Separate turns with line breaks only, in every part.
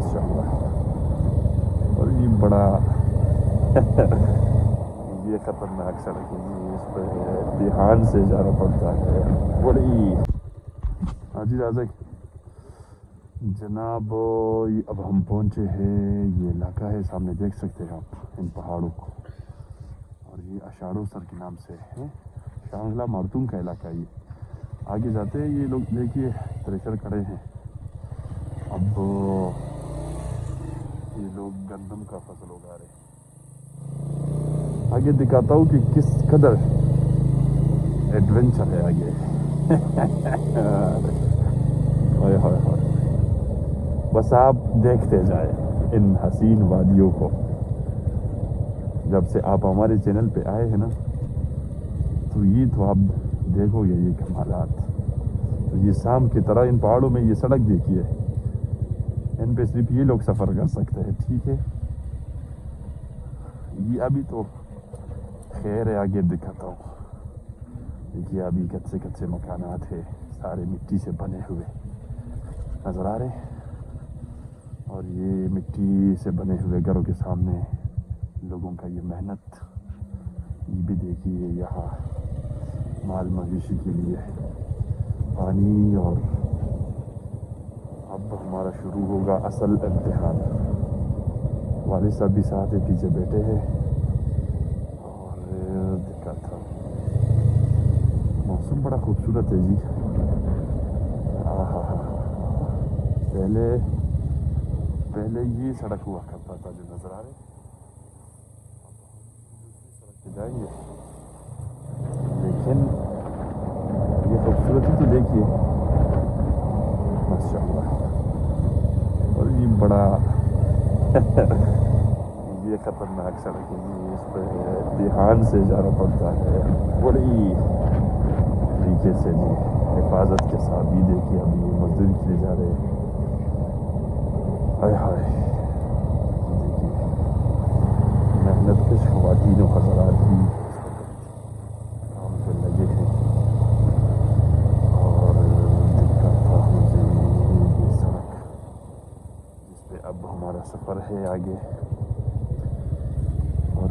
माशाल्लाह। और ये बड़ा ये खतरनाक सड़क है जी, इस पर ध्यान से जाना पड़ता है बड़ी। हाजी राजा जनाब, अब हम पहुंचे हैं, ये इलाका है सामने देख सकते हैं आप इन पहाड़ों को, और ये अशाड़ो सर के नाम से है, शांगला मारतूम का इलाका है ये। आगे जाते हैं ये लोग, देखिए थ्रेशर खड़े हैं। अब ये लोग गंदम का फसल उगा रहे हैं। आगे दिखाता हूँ कि किस कदर एडवेंचर है आगे। हाय हाय हाय, बस आप देखते जाए इन हसीन वादियों को। जब से आप हमारे चैनल पे आए हैं ना, तो ये तो आप देखोगे ये कमालात। तो ये शाम की तरह इन पहाड़ों में ये सड़क देखिए, इन पे सिर्फ ये लोग सफ़र कर सकते हैं, ठीक है। ये अभी तो खैर है, आगे दिखाता हूँ। देखिए अभी कच्चे कच्चे मकानात है, सारे मिट्टी से बने हुए नज़र आ रहे हैं, और ये मिट्टी से बने हुए घरों के सामने लोगों का ये मेहनत। ये भी देखिए यहाँ माल मवेशी के लिए पानी, और अब हमारा शुरू होगा असल इम्तिहान। वालिद साहब भी साथ है, पीछे बैठे हैं, और दिखाता हूँ। मौसम बड़ा खूबसूरत है जी। पहले ये सड़क हुआ करता था जो नज़र आ रही, सड़क पे जाएंगे, लेकिन ये खूबसूरती तो देखिए माशाल्लाह। और ये बड़ा ये खतरनाक सड़क है जी, इस पर ध्यान से जाना पड़ता है बड़ी तरीके से जी, हिफाजत के साथ। ये देखिए अभी ये मजदूरी के लिए जा रहे हैं। हाय हाय, देखिए मेहनत कश ख़वातीन व हज़रात भी काम पे लगे हैं। और दिखाता हूँ मुझे ये सड़क जिस पे अब हमारा सफ़र है आगे। और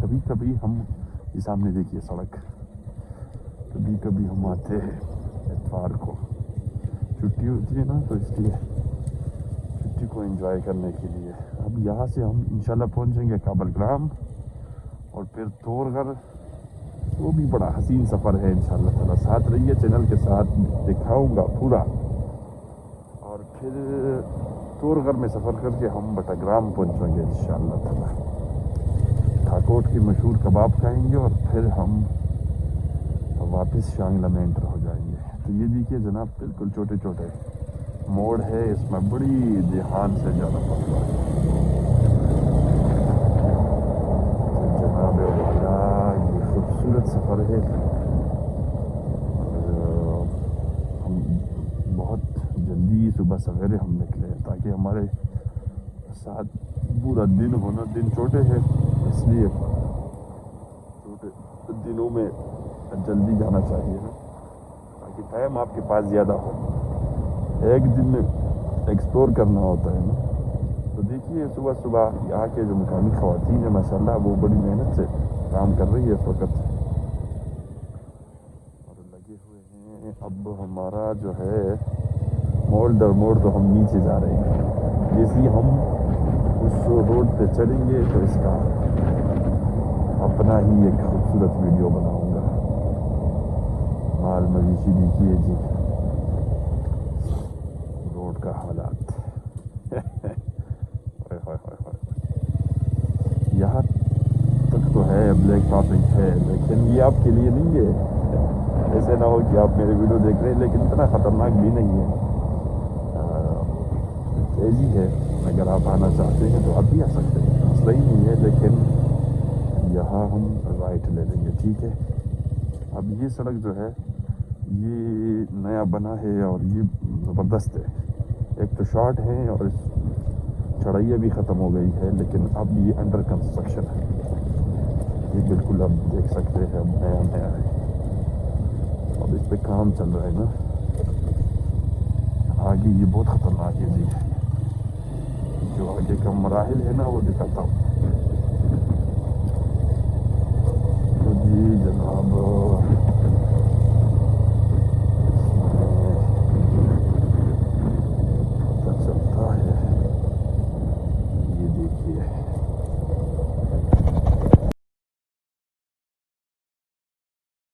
कभी कभी हम ये सामने देखिए सड़क, कभी कभी हम आते हैं इतवार को, छुट्टी होती है ना, तो इसलिए छुट्टी को एंजॉय करने के लिए। अब यहाँ से हम इंशाल्लाह पहुँचेंगे काबल ग्राम, और फिर तोरगर। वो भी बड़ा हसीन सफ़र है इंशाल्लाह ताला। साथ रहिए, चैनल के साथ दिखाऊंगा पूरा। और फिर तोरगर में सफ़र करके हम बटाग्राम पहुँचेंगे इंशाल्लाह ताला। खाकोट की मशहूर कबाब खाएंगे, और फिर हम वापस शांगला में एंटर हो जाएंगे। तो ये देखिए जनाब, बिल्कुल छोटे छोटे मोड़ है, इसमें बड़ी ध्यान से जाना पड़ता है। तो जनाब वाला ये खूबसूरत सफ़र है। हम बहुत जल्दी सुबह सवेरे हम निकले, ताकि हमारे साथ पूरा दिन होना, दिन छोटे हैं इसलिए छोटे दिनों में जल्दी जाना चाहिए ना, ताकि टाइम आपके पास ज़्यादा हो। एक दिन में एक्सप्लोर करना होता है ना। तो देखिए सुबह सुबह यहाँ के जो मुकामी ख़वातीन है माशाल्लाह, वो बड़ी मेहनत से काम कर रही है इस वक्त, और लगे हुए हैं। अब हमारा जो है मोड़ दर मोड़ तो हम नीचे जा रहे हैं। जैसे ही हम उस रोड पे चढ़ेंगे तो इसका अपना ही एक खूबसूरत वीडियो बनाऊंगा। माल मवेशी देखिए जी, रोड का हालात। यहाँ तक तो है ब्लैक टॉपिक है, लेकिन ये आपके लिए नहीं है। ऐसे ना हो कि आप मेरे वीडियो देख रहे हैं लेकिन इतना ख़तरनाक भी नहीं है, तेज़ी है। अगर आप आना चाहते हैं तो आप भी आ सकते हैं, मसला ही नहीं है। लेकिन यहाँ हम राइट ले लेंगे, ठीक है। अब ये सड़क जो है ये नया बना है, और ये ज़बरदस्त है। एक तो शॉर्ट है, और चढ़ाइयाँ भी ख़त्म हो गई है, लेकिन अब ये अंडर कंस्ट्रक्शन है। ये बिल्कुल अब देख सकते हैं, अब नया नया है, अब इस पे काम चल रहा है ना। آگے یہ بہت خطرناک ہے جی. جو آگے کا مراحل ہے نا وہ دکھاتا ہوں.